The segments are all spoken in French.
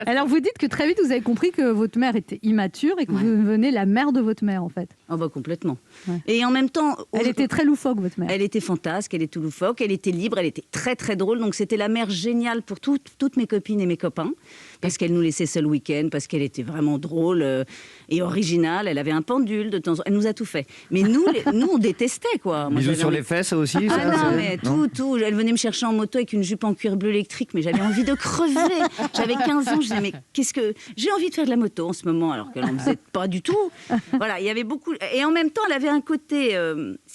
Alors, vous dites que très vite, vous avez compris que votre mère était immature et que vous devenez la mère de votre mère, en fait. Oh bah complètement. Ouais. Et en même temps... Elle était très loufoque, votre mère. Elle était fantasque, elle était loufoque, elle était libre, elle était très très drôle. Donc c'était la mère géniale pour toutes mes copines et mes copains. Parce qu'elle nous laissait seul week-end, parce qu'elle était vraiment drôle et originale. Elle avait un pendule de temps en temps. Elle nous a tout fait. Mais nous, on détestait, quoi. Moi, Bisous sur les fesses aussi. Non, mais tout. Elle venait me chercher en moto avec une jupe en cuir bleu électrique, mais j'avais envie de crever. J'avais 15 ans, je disais, mais qu'est-ce que... J'ai envie de faire de la moto en ce moment, alors qu'elle n'en faisait pas du tout. Voilà, il y avait beaucoup... Et en même temps, elle avait un côté...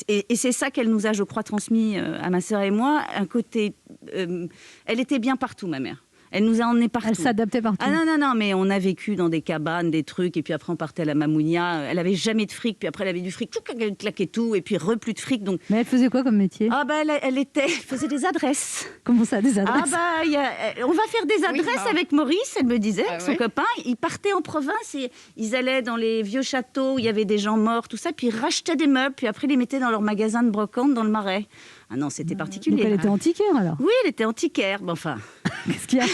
et c'est ça qu'elle nous a, je crois, transmis à ma sœur et moi, un côté... elle était bien partout, ma mère. Elle nous a emmenés partout. Elle s'adaptait partout. Ah non, mais on a vécu dans des cabanes, des trucs, et puis après on partait à la Mamounia. Elle avait jamais de fric, puis après elle avait du fric, elle claquait tout, et puis plus de fric. Donc... Mais elle faisait quoi comme métier? Ah bah elle faisait des adresses. Comment ça, des adresses? Ah bah on va faire des adresses avec Maurice, elle me disait, son copain. Ils partaient en province et ils allaient dans les vieux châteaux où il y avait des gens morts, tout ça, puis ils rachetaient des meubles, puis après ils les mettaient dans leur magasin de brocante dans le Marais. Ah non, c'était particulier. Donc elle était antiquaire, alors? Oui, elle était antiquaire, mais enfin... Qu'est-ce qu'il y a?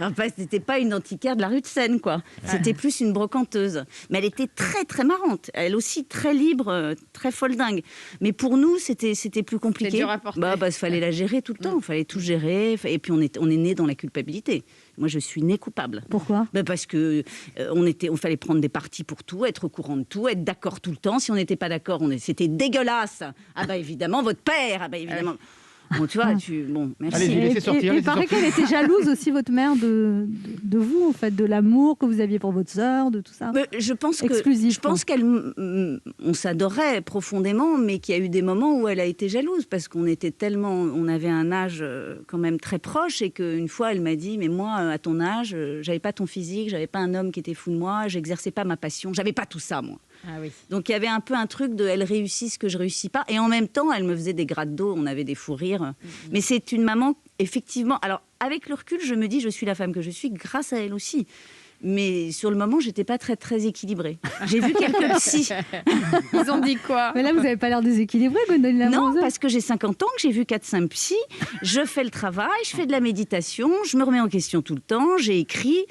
Enfin, c'était pas une antiquaire de la rue de Seine, quoi. C'était plus une brocanteuse. Mais elle était très, très marrante. Elle aussi très libre, très folle dingue. Mais pour nous, c'était plus compliqué. C'était dur à porter. Parce qu'il fallait la gérer tout le temps. Il fallait tout gérer. Et puis, on est né dans la culpabilité. Moi, je suis née coupable. Pourquoi? Parce que on fallait prendre des partis pour tout, être au courant de tout, être d'accord tout le temps. Si on n'était pas d'accord, c'était dégueulasse. Ah bah évidemment, votre père. Ah bah évidemment. Bon, tu vois, bon, merci. Allez-y, laissez sortir. Il paraît qu'elle était jalouse aussi, votre mère, de vous, en fait, de l'amour que vous aviez pour votre sœur, de tout ça. Mais je pense on s'adorait profondément, mais qu'il y a eu des moments où elle a été jalouse parce on avait un âge quand même très proche et qu'une fois elle m'a dit, mais moi à ton âge, j'avais pas ton physique, j'avais pas un homme qui était fou de moi, j'exerçais pas ma passion, j'avais pas tout ça moi. Ah oui. Donc il y avait un peu un truc de elle réussit ce que je réussis pas, et en même temps elle me faisait des grattes d'eau, on avait des fous rires. Mais c'est une maman effectivement. Alors avec le recul, je me dis je suis la femme que je suis grâce à elle aussi. Mais sur le moment, j'étais pas très très équilibrée. J'ai vu quelques psys. Ils ont dit quoi? Mais là, vous avez pas l'air déséquilibrée, Gwendoline Lamoureux. Non, parce que j'ai 50 ans, que j'ai vu 4-5 psys. Je fais le travail, je fais de la méditation, je me remets en question tout le temps, j'ai écrit.